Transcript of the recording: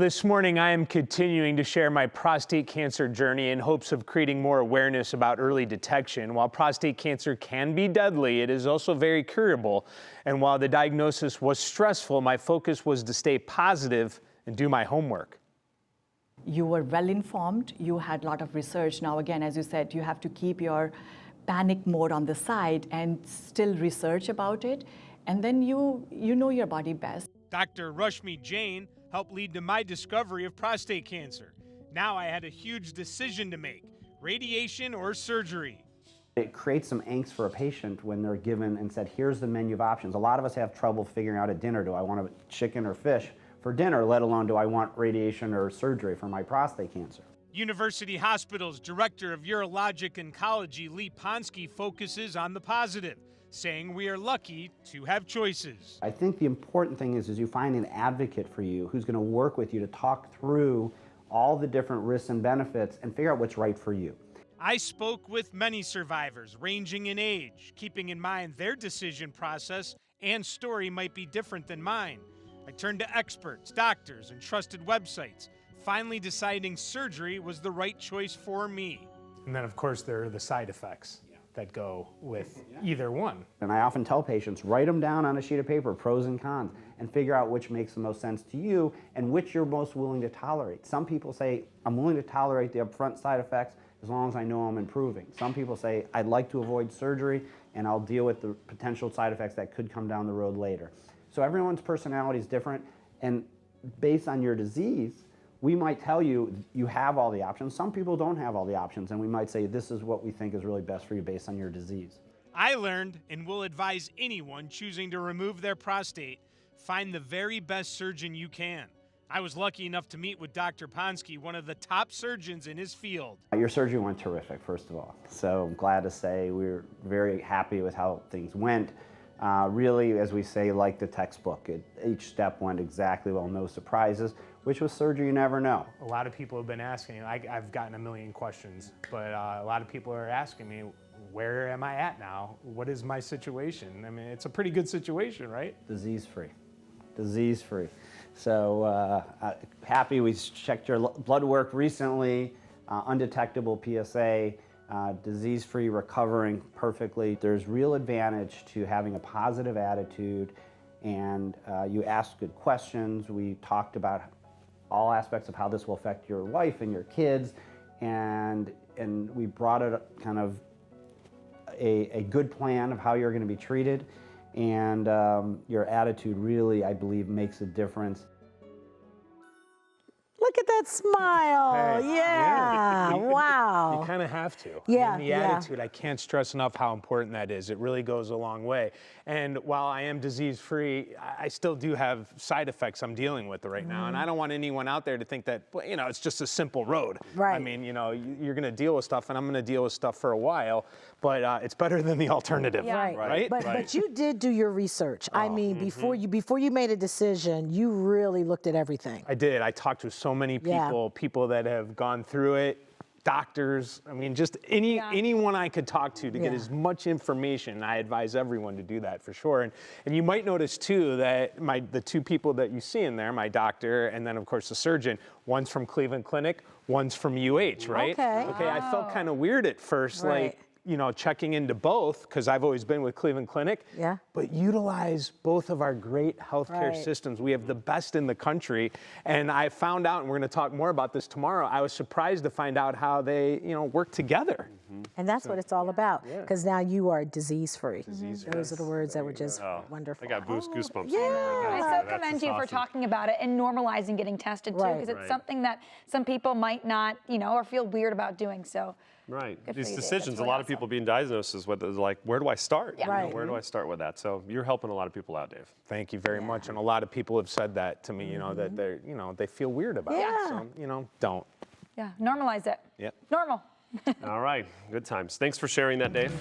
This morning, I am continuing to share my prostate cancer journey in hopes of creating more awareness about early detection. While prostate cancer can be deadly, it is also very curable. And while the diagnosis was stressful, my focus was to stay positive and do my homework. You were well informed, you had a lot of research. Now again, as you said, you have to keep your panic mode on the side and still research about it. And then you know your body best. Dr. Rashmi Jain helped lead to my discovery of prostate cancer. Now I had a huge decision to make: radiation or surgery. It creates some angst for a patient when they're given and said, here's the menu of options. A lot of us have trouble figuring out at dinner, do I want a chicken or fish for dinner, let alone do I want radiation or surgery for my prostate cancer. University Hospital's Director of Urologic Oncology, Lee Ponsky, focuses on the positive, saying we are lucky to have choices. I think the important thing is you find an advocate for you who's going to work with you to talk through all the different risks and benefits and figure out what's right for you. I spoke with many survivors ranging in age, keeping in mind their decision process and story might be different than mine. I turned to experts, doctors, and trusted websites, finally deciding surgery was the right choice for me. And then, of course, there are the side effects that go with either one. And I often tell patients, write them down on a sheet of paper, pros and cons, and figure out which makes the most sense to you and which you're most willing to tolerate. Some people say, I'm willing to tolerate the upfront side effects as long as I know I'm improving. Some people say, I'd like to avoid surgery and I'll deal with the potential side effects that could come down the road later. So everyone's personality is different, and based on your disease, we might tell you you have all the options. Some people don't have all the options, and we might say this is what we think is really best for you based on your disease. I learned and will advise anyone choosing to remove their prostate, find the very best surgeon you can. I was lucky enough to meet with Dr. Ponsky, one of the top surgeons in his field. Your surgery went terrific, first of all. So I'm glad to say we're very happy with how things went. Really, as we say, like the textbook, each step went exactly well, no surprises, which with surgery you never know. A lot of people have been asking, I've gotten a million questions, but a lot of people are asking me, where am I at now? What is my situation? I mean, it's a pretty good situation, right? Disease-free, disease-free. So happy we checked your blood work recently, undetectable PSA. Disease-free, recovering perfectly. There's real advantage to having a positive attitude, and you asked good questions. We talked about all aspects of how this will affect your wife and your kids, and we brought it kind of a good plan of how you're going to be treated, and your attitude really, I believe, makes a difference. Look at that smile. Hey, yeah. Wow. You kind of have to. Yeah. I mean, the attitude, I can't stress enough how important that is. It really goes a long way. And while I am disease-free, I still do have side effects I'm dealing with right now. And I don't want anyone out there to think that, well, you know, it's just a simple road. Right. I mean, you know, you're going to deal with stuff, and I'm going to deal with stuff for a while, but it's better than the alternative. Yeah. Right. But you did do your research. I mean, before you made a decision, you really looked at everything. I did. I talked to so many people, people that have gone through it, doctors. I mean, just anyone I could talk to get as much information. I advise everyone to do that for sure. And you might notice too that the two people that you see in there, my doctor and then of course the surgeon, one's from Cleveland Clinic, one's from UH, right? Okay. I felt kind of weird at first, like, you know, checking into both, because I've always been with Cleveland Clinic, but utilize both of our great healthcare systems. We have the best in the country, and I found out, and we're going to talk more about this tomorrow, I was surprised to find out how they, you know, work together. And that's what it's all about, because now you are disease-free. Those are the words that were just wonderful. I got goosebumps. I so commend you for talking about it and normalizing getting tested too, because it's something that some people might not, you know, or feel weird about doing. So. Right. These decisions, a lot of people being diagnosed is whether like, where do I start? You know, where do I start with that? So you're helping a lot of people out, Dave. Thank you very much. And a lot of people have said that to me, you know, that they're, you know, they feel weird about it. So, you know, don't. Yeah, normalize it. Yep. Normal. All right. Good times. Thanks for sharing that, Dave.